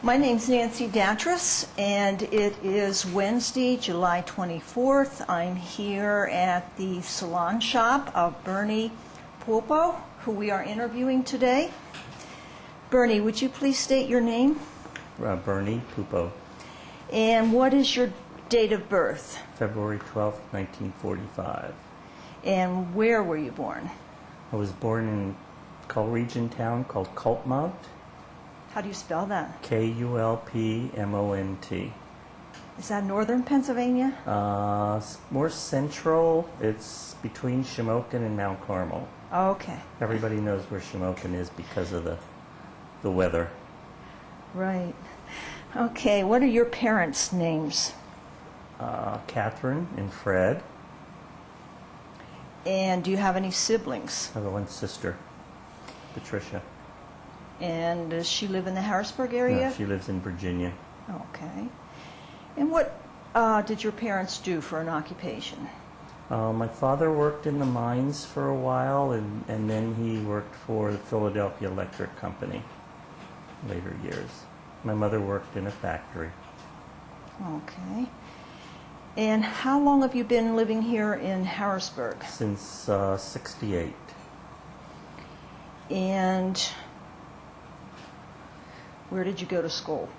My name's Nancy Datras, and it is Wednesday, July 24th. I'm here at the salon shop of Bernie Pupo, who we are interviewing today. Bernie, would you please state your name? Bernie Pupo. And what is your date of birth? February 12th, 1945. And where were you born? I was born in a Collegian town called Culpmont. How do you spell that? Kulpmont. Is that northern Pennsylvania? More central. It's between Shamokin and Mount Carmel. Oh, okay. Everybody knows where Shamokin is because of the weather. Right. Okay, what are your parents' names? Catherine and Fred. And do you have any siblings? I have one sister, Patricia. And does she live in the Harrisburg area? No, she lives in Virginia. Okay. And what did your parents do for an occupation? My father worked in the mines for a while, and then he worked for the Philadelphia Electric Company later years. My mother worked in a factory. Okay. And how long have you been living here in Harrisburg? Since 68. And where did you go to school?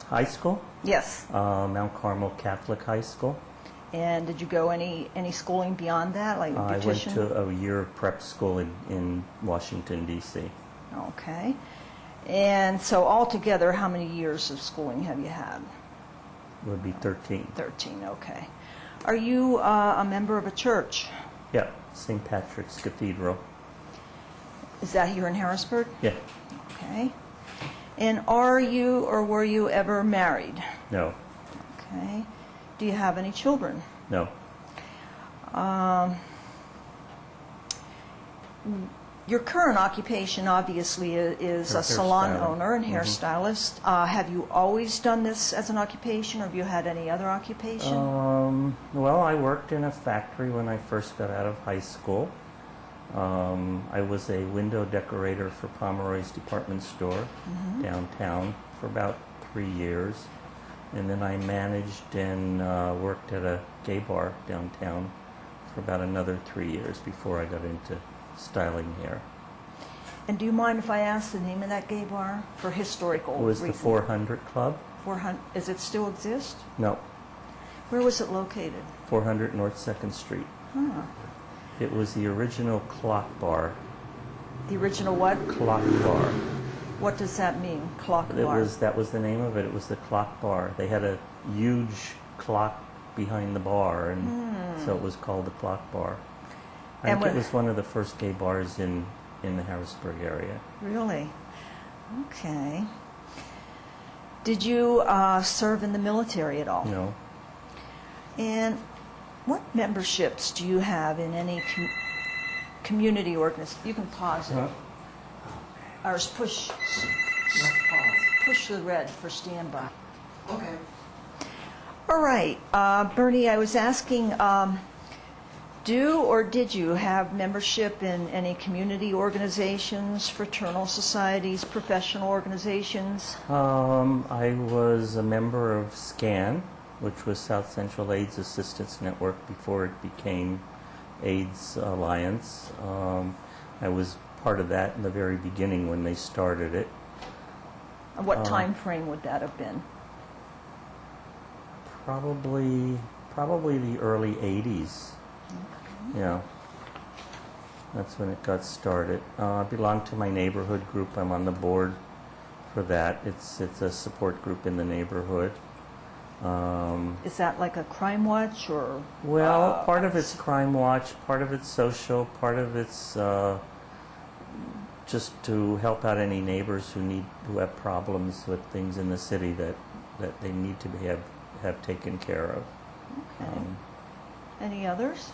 High school? Yes. Mount Carmel Catholic High School. And did you go any schooling beyond that, like I went beautician? to a year of prep school in Washington, D.C. Okay. And so altogether, how many years of schooling have you had? It would be 13. 13, okay. Are you a member of a church? Yeah, St. Patrick's Cathedral. Is that here in Harrisburg? Yeah. Okay. And are you or were you ever married? No. Okay. Do you have any children? No. Your current occupation obviously is a salon owner and hairstylist. Have you always done this as an occupation, or have you had any other occupation? Well, I worked in a factory when I first got out of high school. I was a window decorator for Pomeroy's department store downtown for about 3 years. And then I managed and worked at a gay bar downtown for about another 3 years before I got into styling hair. And do you mind if I ask the name of that gay bar for historical reasons? It was the 400 Club. 400. Does it still exist? No. Where was it located? 400 North 2nd Street. Huh. It was the original clock bar. The original what? Clock bar. What does that mean, clock bar? That was the name of it. It was the clock bar. They had a huge clock behind the bar, and so it was called the clock bar. I think it was one of the first gay bars in the Harrisburg area. Really? Okay. Did you serve in the military at all? No. And what memberships do you have in any community organization? You can pause it. Or push the red for standby. Okay. All right. Bernie, I was asking, do or did you have membership in any community organizations, fraternal societies, professional organizations? I was a member of SCAN, which was South Central AIDS Assistance Network before it became AIDS Alliance. I was part of that in the very beginning when they started it. And what time frame would that have been? Probably the early 80s. Okay. Yeah. That's when it got started. I belong to my neighborhood group. I'm on the board for that. It's a support group in the neighborhood. Is that like a crime watch or? Well, part of it's crime watch, part of it's social, part of it's just to help out any neighbors who have problems with things in the city that they need to have taken care of. Okay. Any others?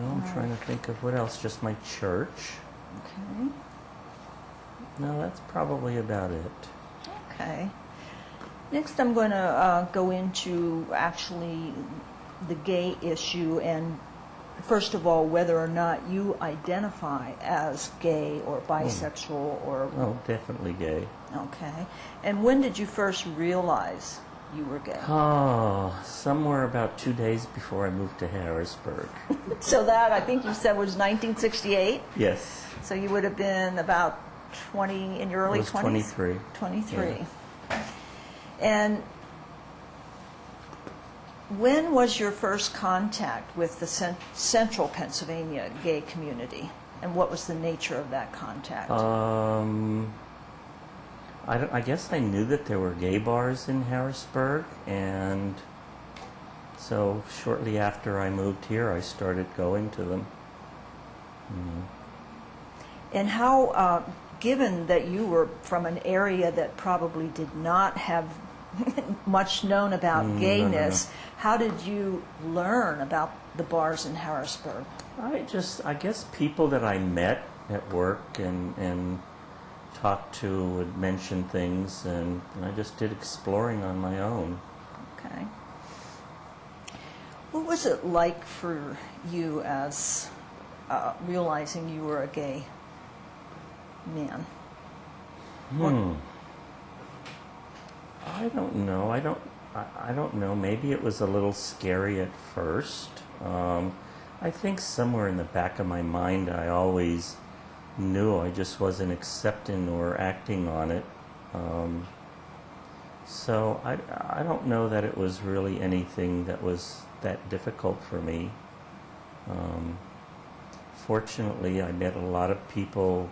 I'm trying to think of what else. Just my church. Okay. No, that's probably about it. Okay. Next, I'm going to go into actually the gay issue and first of all, whether or not you identify as gay or bisexual or... Oh, definitely gay. Okay. And when did you first realize you were gay? Oh, somewhere about 2 days before I moved to Harrisburg. So that, I think you said, was 1968? Yes. So you would have been about 20, in your early I was 20s? 23. 23. Yeah. And when was your first contact with the central Pennsylvania gay community? And what was the nature of that contact? I guess I knew that there were gay bars in Harrisburg, and so shortly after I moved here, I started going to them. And how, given that you were from an area that probably did not have much known about gayness, how did you learn about the bars in Harrisburg? I guess people that I met at work and talked to would mention things, and I just did exploring on my own. Okay. What was it like for you as realizing you were a gay man? I don't know. I don't know. Maybe it was a little scary at first. I think somewhere in the back of my mind, I always knew I just wasn't accepting or acting on it. So I don't know that it was really anything that was that difficult for me. Fortunately, I met a lot of people,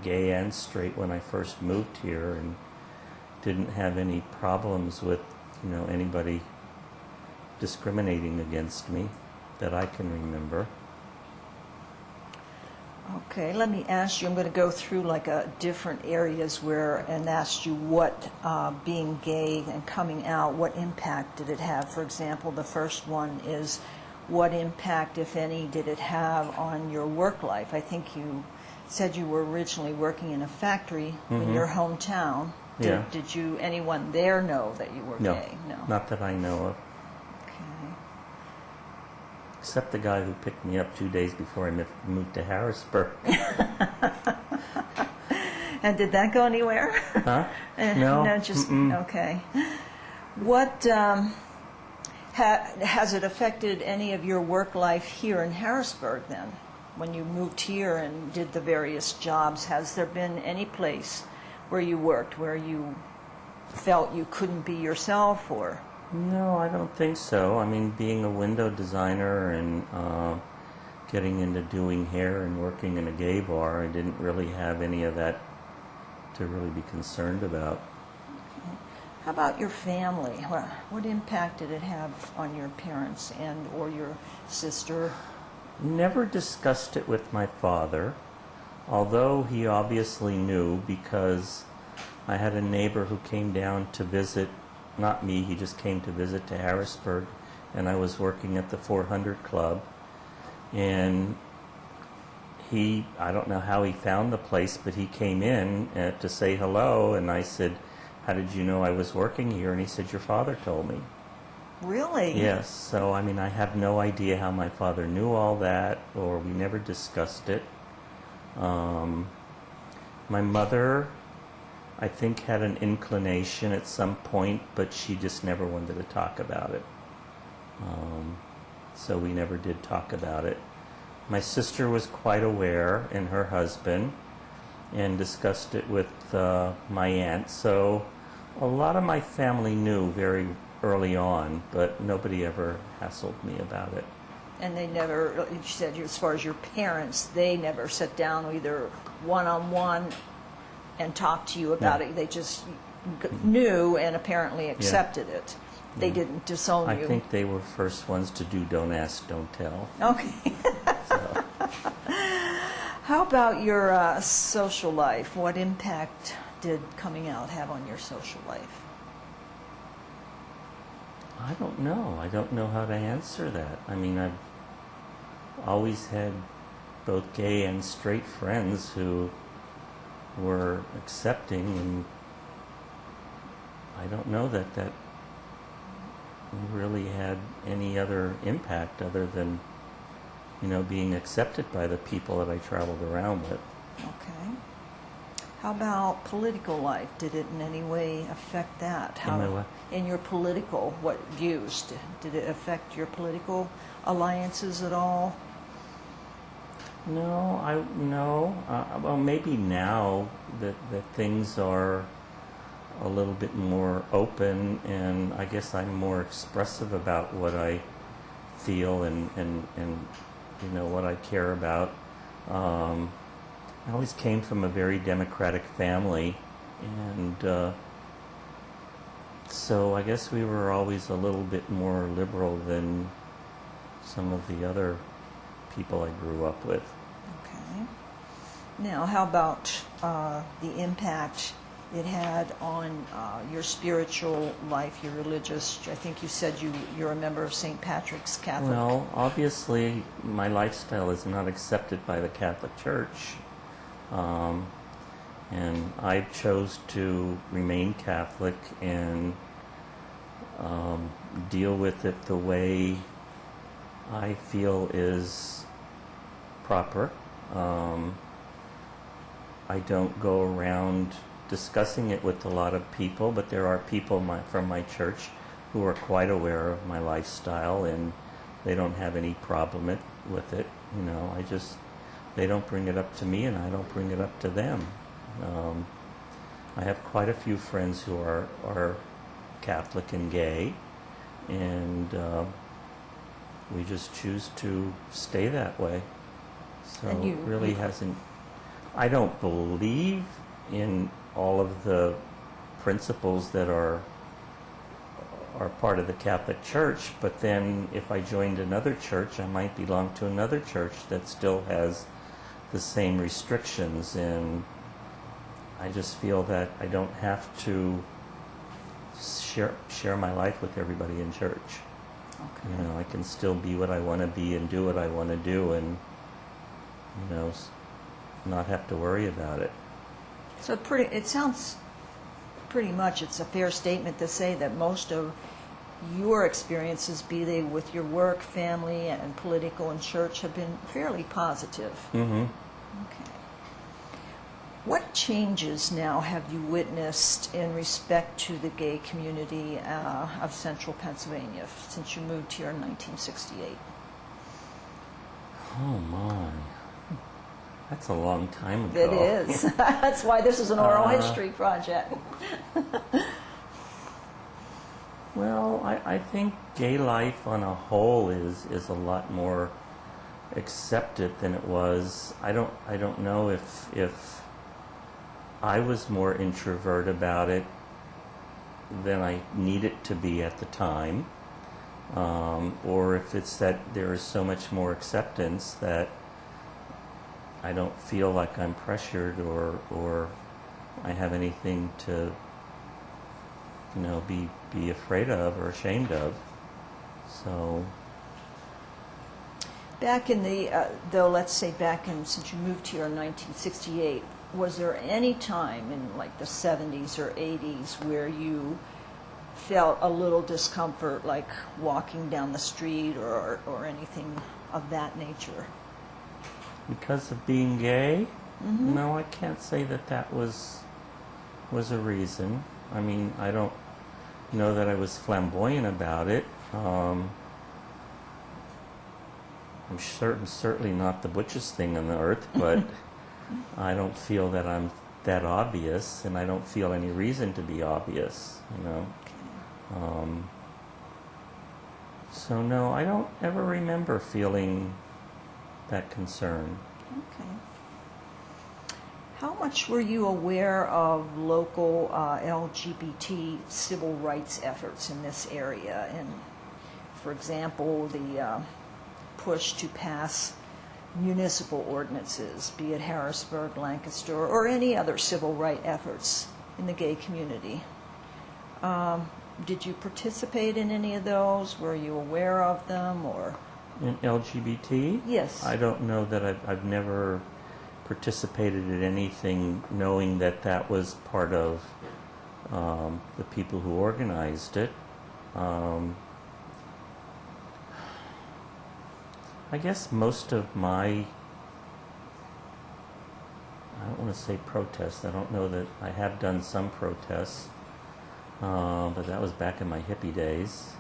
gay and straight, when I first moved here, and didn't have any problems with, anybody discriminating against me that I can remember. Okay, let me ask you, I'm going to go through different areas and ask you what being gay and coming out, what impact did it have? For example, the first one is, what impact, if any, did it have on your work life? I think you said you were originally working in a factory in your hometown. Did anyone there know that you were gay? No, not that I know of. Okay. Except the guy who picked me up 2 days before I moved to Harrisburg. And did that go anywhere? Huh? No. No, just, okay. What, has it affected any of your work life here in Harrisburg then? When you moved here and did the various jobs, has there been any place where you worked where you felt you couldn't be yourself, or? No, I don't think so. I mean, being a window designer and getting into doing hair and working in a gay bar, I didn't really have any of that to really be concerned about. How about your family? What impact did it have on your parents and or your sister? Never discussed it with my father, although he obviously knew, because I had a neighbor who came down to visit, not me, he just came to visit to Harrisburg, and I was working at the 400 Club, and I don't know how he found the place, but he came in to say hello, and I said, "How did you know I was working here?" And he said, "Your father told me." Really? Yes. So, I mean, I have no idea how my father knew all that, or we never discussed it. My mother, I think, had an inclination at some point, but she just never wanted to talk about it. So we never did talk about it. My sister was quite aware, and her husband, and discussed it with my aunt. So a lot of my family knew very early on, but nobody ever hassled me about it. And they never, you said, as far as your parents, they never sat down either one-on-one and talked to you about it. They just knew and apparently accepted it. They didn't disown you. I think they were first ones to do don't ask, don't tell. Okay. So. How about your social life? What impact did coming out have on your social life? I don't know. I don't know how to answer that. I mean, I've always had both gay and straight friends who were accepting, and I don't know that really had any other impact other than being accepted by the people that I traveled around with. Okay. How about political life? Did it in any way affect that? In my what? In your political, what views? Did it affect your political alliances at all? No. Well, maybe now that things are a little bit more open, and I guess I'm more expressive about what I feel and what I care about. I always came from a very democratic family, and so I guess we were always a little bit more liberal than some of the other people I grew up with. Okay. Now, how about the impact it had on your spiritual life, your religious? I think you said you're a member of St. Patrick's Catholic. Well, obviously, my lifestyle is not accepted by the Catholic Church, and I chose to remain Catholic and deal with it the way I feel is proper. I don't go around discussing it with a lot of people, but there are people from my church who are quite aware of my lifestyle, and they don't have any problem with it. They don't bring it up to me, and I don't bring it up to them. I have quite a few friends who are Catholic and gay, and we just choose to stay that way. So And it really hasn't. I don't believe in all of the principles that are part of the Catholic Church, but then if I joined another church, I might belong to another church that still has the same restrictions, and I just feel that I don't have to share my life with everybody in church. Okay. I can still be what I want to be and do what I want to do, and not have to worry about it. So it sounds pretty much, it's a fair statement to say that most of your experiences, be they with your work, family, and political and church, have been fairly positive. Mm-hmm. Okay. What changes now have you witnessed in respect to the gay community of central Pennsylvania since you moved here in 1968? Oh my. That's a long time ago. It is. That's why this is an oral history project. Well, I think gay life on a whole is a lot more accepted than it was. I don't know if I was more introvert about it than I needed to be at the time, or if it's that there is so much more acceptance that I don't feel like I'm pressured or I have anything to be afraid of or ashamed of. So Back in since you moved here in 1968, was there any time in like the 70s or 80s where you felt a little discomfort, like walking down the street or anything of that nature? because of being gay, Mm-hmm. no, I can't say that was a reason. I mean, I don't know that I was flamboyant about it. I'm certainly not the butchest thing on the earth, but I don't feel that I'm that obvious, and I don't feel any reason to be obvious, So no, I don't ever remember feeling that concern. Okay. How much were you aware of local LGBT civil rights efforts in this area? And, for example, the push to pass municipal ordinances, be it Harrisburg, Lancaster, or any other civil rights efforts in the gay community. Did you participate in any of those? Were you aware of them, or? In LGBT? Yes. I don't know that I've never participated in anything knowing that was part of the people who organized it. I guess most of my, I don't want to say protests. I don't know that I have done some protests, but that was back in my hippie days.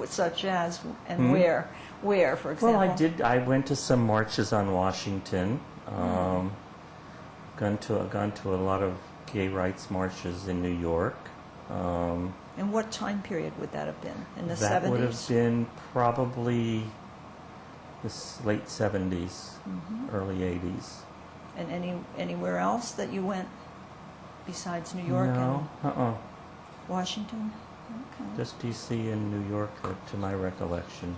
Such as, and where? Where, for example? Well, I did. I went to some marches on Washington. Gone to a lot of gay rights marches in New York. And what time period would that have been? In the 70s? That would have been probably the late 70s, early 80s. And anywhere else that you went besides New York No, and Washington? Okay. just D.C. and New York, to my recollection.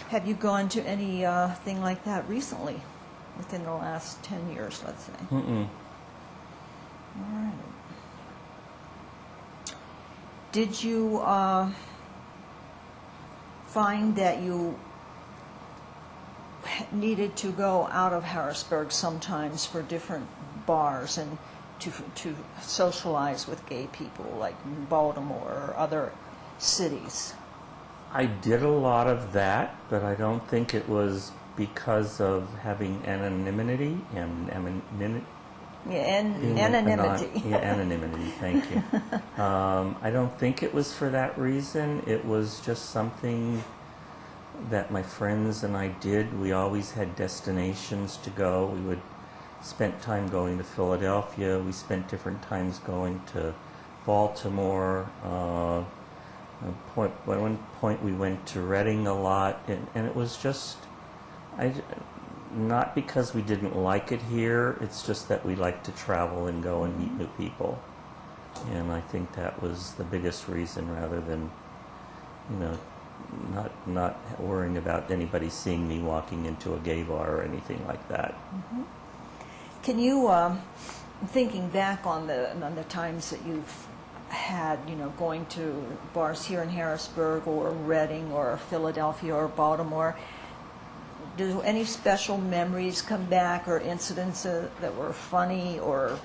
Have you gone to any thing like that recently, within the last 10 years, let's say? Mm-mm. All right. Did you find that you needed to go out of Harrisburg sometimes for different bars and to socialize with gay people, like in Baltimore or other cities? I did a lot of that, but I don't think it was because of having anonymity. Anonymity. Yeah, anonymity, thank you. I don't think it was for that reason. It was just something that my friends and I did. We always had destinations to go. We would spend time going to Philadelphia. We spent different times going to Baltimore. At one point we went to Reading a lot, and it was just, not because we didn't like it here, it's just that we like to travel and go and meet new people. And I think that was the biggest reason, rather than, not worrying about anybody seeing me walking into a gay bar or anything like that. Can you, thinking back on the times that you've had, going to bars here in Harrisburg or Reading or Philadelphia or Baltimore, do any special memories come back, or incidents that were funny or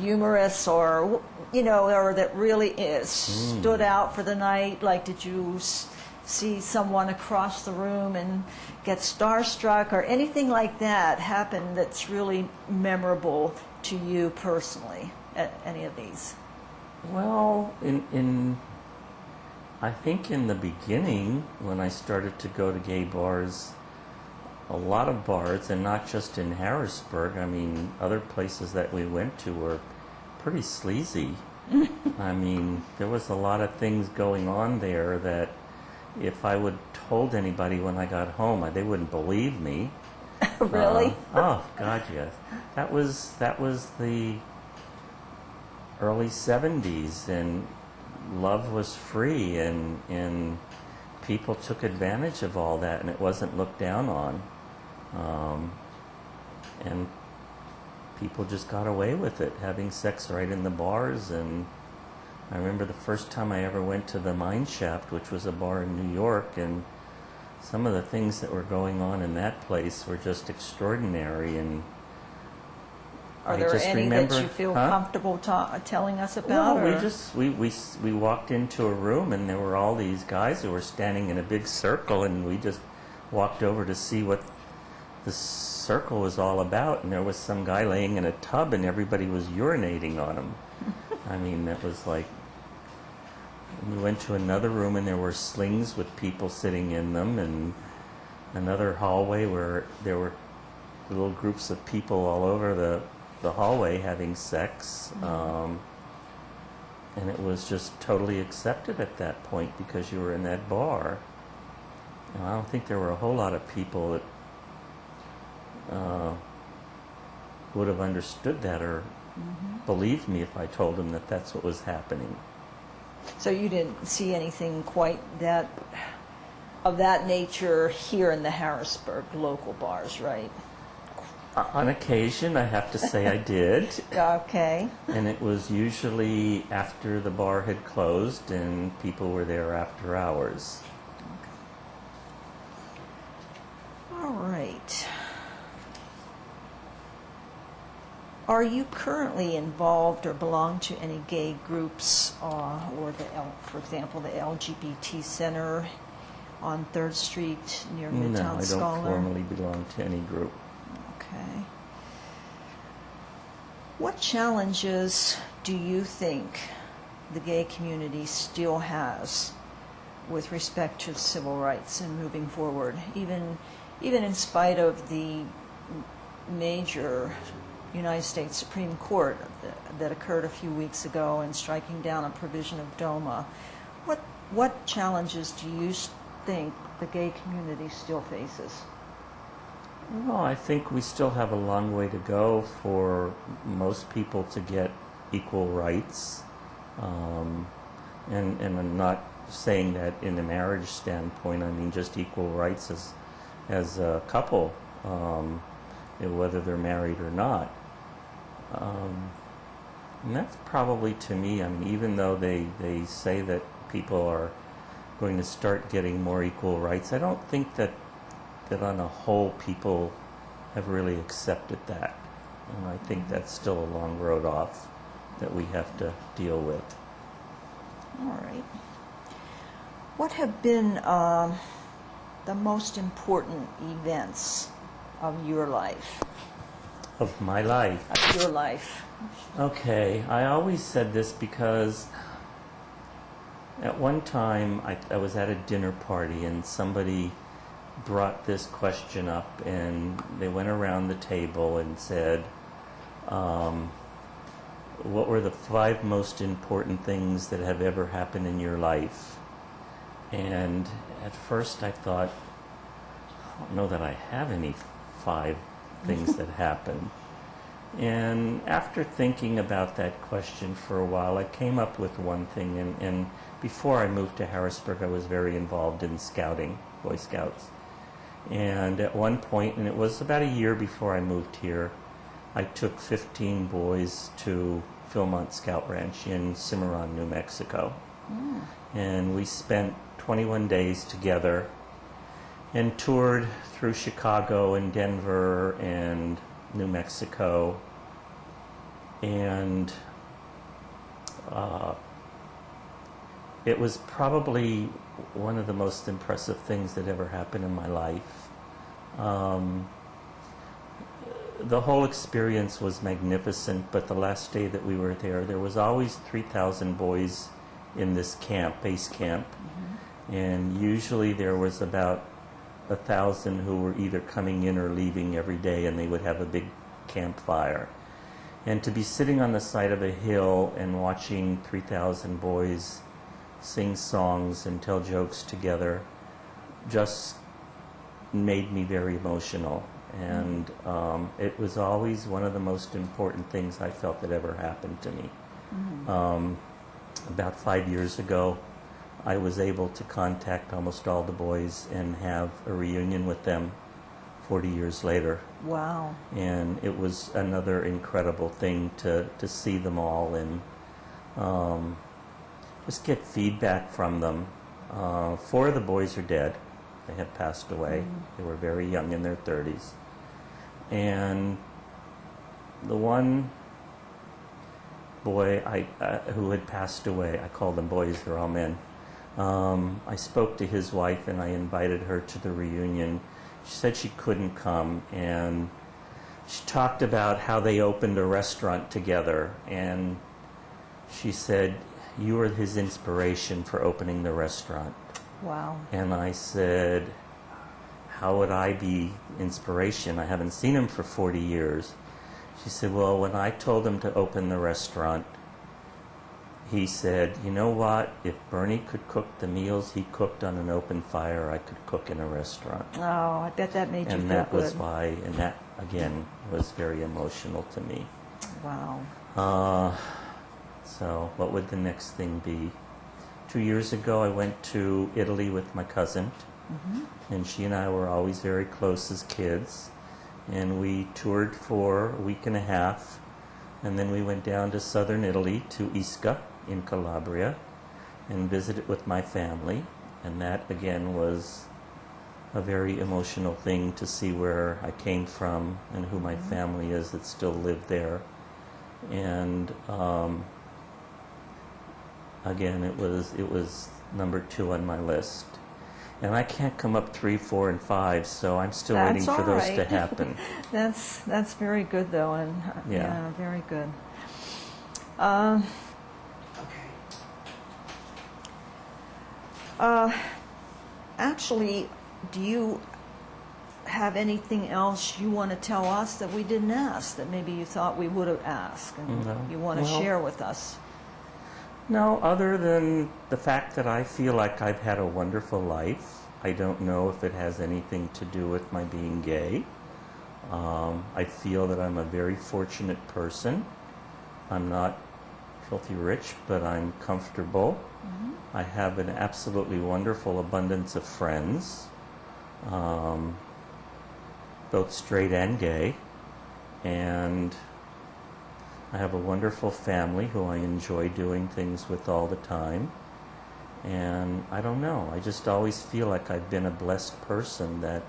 humorous, or or that really stood out for the night? Like, did you see someone across the room and get starstruck, or anything like that happen that's really memorable to you personally at any of these? Well, I think in the beginning, when I started to go to gay bars, a lot of bars, and not just in Harrisburg, I mean, other places that we went to were pretty sleazy. I mean, there was a lot of things going on there that if I would told anybody when I got home, they wouldn't believe me. Really? Oh, God, yes. That was the early 70s, and love was free, and people took advantage of all that, and it wasn't looked down on. And people just got away with it, having sex right in the bars. And I remember the first time I ever went to the Mine Shaft, which was a bar in New York, and some of the things that were going on in that place were just extraordinary. And Are there any that you feel comfortable telling us about? Well, we walked into a room, and there were all these guys who were standing in a big circle, and we just walked over to see what the circle was all about, and there was some guy laying in a tub, and everybody was urinating on him. I mean, that was like... We went to another room, and there were slings with people sitting in them, and another hallway where there were little groups of people all over the hallway having sex. And it was just totally accepted at that point because you were in that bar. And I don't think there were a whole lot of people that would have understood that or believed me if I told them that that's what was happening. So you didn't see anything quite of that nature here in the Harrisburg local bars, right? On occasion, I have to say I did. Okay. And it was usually after the bar had closed and people were there after hours. Okay. All right. Are you currently involved or belong to any gay groups, or for example, the LGBT Center, on 3rd Street near No, Midtown I don't Scholar? formally belong to any group. Okay. What challenges do you think the gay community still has with respect to civil rights and moving forward, even in spite of the major United States Supreme Court that occurred a few weeks ago and striking down a provision of DOMA? What challenges do you think the gay community still faces? Well, I think we still have a long way to go for most people to get equal rights. And I'm not saying that in a marriage standpoint. I mean just equal rights as a couple, whether they're married or not. And that's probably, to me, I mean, even though they say that people are going to start getting more equal rights, I don't think that on a whole people have really accepted that. And I think that's still a long road off that we have to deal with. All right. What have been the most important events of your life? Of my life. Of your life. Okay, I always said this because at one time I was at a dinner party and somebody brought this question up, and they went around the table and said, what were the 5 most important things that have ever happened in your life? And at first I thought, I don't know that I have any 5 things that happened. And after thinking about that question for a while, I came up with one thing. And before I moved to Harrisburg, I was very involved in scouting, Boy Scouts. And at one point, and it was about a year before I moved here, I took 15 boys to Philmont Scout Ranch in Cimarron, New Mexico. And we spent 21 days together and toured through Chicago and Denver and New Mexico. And it was probably one of the most impressive things that ever happened in my life. The whole experience was magnificent, but the last day that we were there was always 3,000 boys in this camp, base camp. And usually there was about 1,000 who were either coming in or leaving every day, and they would have a big campfire. And to be sitting on the side of a hill and watching 3,000 boys sing songs and tell jokes together just made me very emotional. And it was always one of the most important things I felt that ever happened to me. About 5 years ago, I was able to contact almost all the boys and have a reunion with them 40 years later. Wow. And it was another incredible thing to see them all and just get feedback from them. 4 of the boys are dead. They had passed away. They were very young, in their 30s. And the one boy who had passed away, I call them boys, they're all men. I spoke to his wife and I invited her to the reunion. She said she couldn't come, and she talked about how they opened a restaurant together, and she said, "You were his inspiration for opening the restaurant." wow. And I said, "How would I be inspiration? I haven't seen him for 40 years. She said, "Well, when I told him to open the restaurant, he said, you know what, if Bernie could cook the meals he cooked on an open fire, I could cook in a restaurant." Oh, I bet that made you feel And that good. was why, and that, again, was very emotional to me. Wow. So what would the next thing be? 2 years ago, I went to Italy with my cousin, and she and I were always very close as kids. And we toured for a week and a half, and then we went down to southern Italy, to Ischia in Calabria, and visited with my family. And that, again, was a very emotional thing to see where I came from and who my family is that still live there. And again, it was number 2 on my list. And I can't come up 3, 4, and 5, so I'm still waiting That's for all those right. to happen. That's very good, though, and Yeah. very good. Actually, do you have anything else you want to tell us that we didn't ask, that maybe you thought we would have asked, and No. you want to Well, share with us? No, other than the fact that I feel like I've had a wonderful life. I don't know if it has anything to do with my being gay. I feel that I'm a very fortunate person. I'm not filthy rich, but I'm comfortable. I have an absolutely wonderful abundance of friends, both straight and gay, and I have a wonderful family who I enjoy doing things with all the time. And I don't know, I just always feel like I've been a blessed person, that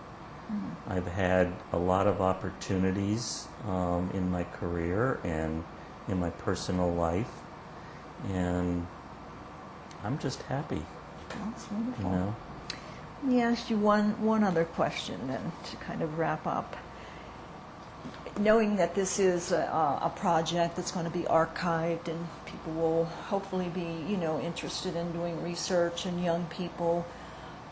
I've had a lot of opportunities in my career and in my personal life. And I'm just happy, That's wonderful. you know. Let me ask you one other question then, to kind of wrap up. Knowing that this is a project that's going to be archived and people will hopefully be, interested in doing research, and young people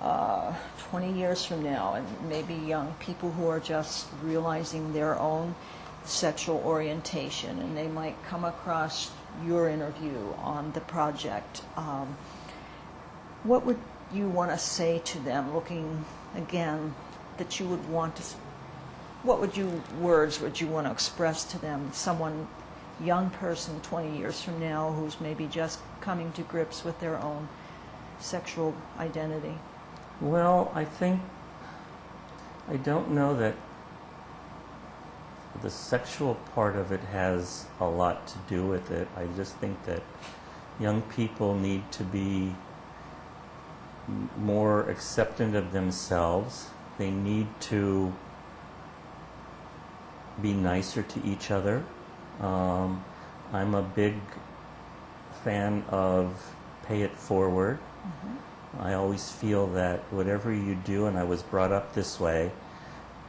20 years from now, and maybe young people who are just realizing their own sexual orientation, and they might come across your interview on the project. What would you want to say to them, looking again, that you would want to? What words would you want to express to them? Someone, young person, 20 years from now, who's maybe just coming to grips with their own sexual identity. Well, I don't know that the sexual part of it has a lot to do with it. I just think that young people need to be more acceptant of themselves. They need to be nicer to each other. I'm a big fan of pay it forward. I always feel that whatever you do, and I was brought up this way,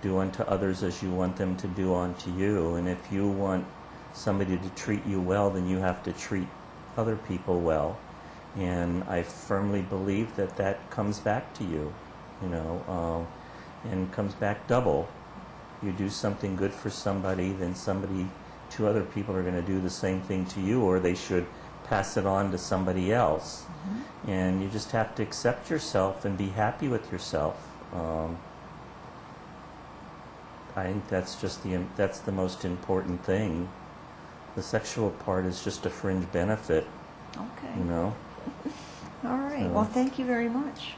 do unto others as you want them to do unto you. And if you want somebody to treat you well, then you have to treat other people well. And I firmly believe that that comes back to you, and comes back double. You do something good for somebody, then two other people are going to do the same thing to you, or they should pass it on to somebody else. And you just have to accept yourself and be happy with yourself. I think that's the most important thing. The sexual part is just a fringe benefit, Okay. All right. So- Well, thank you very much.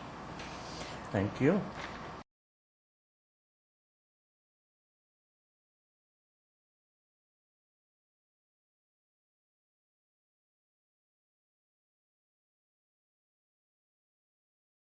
Thank you.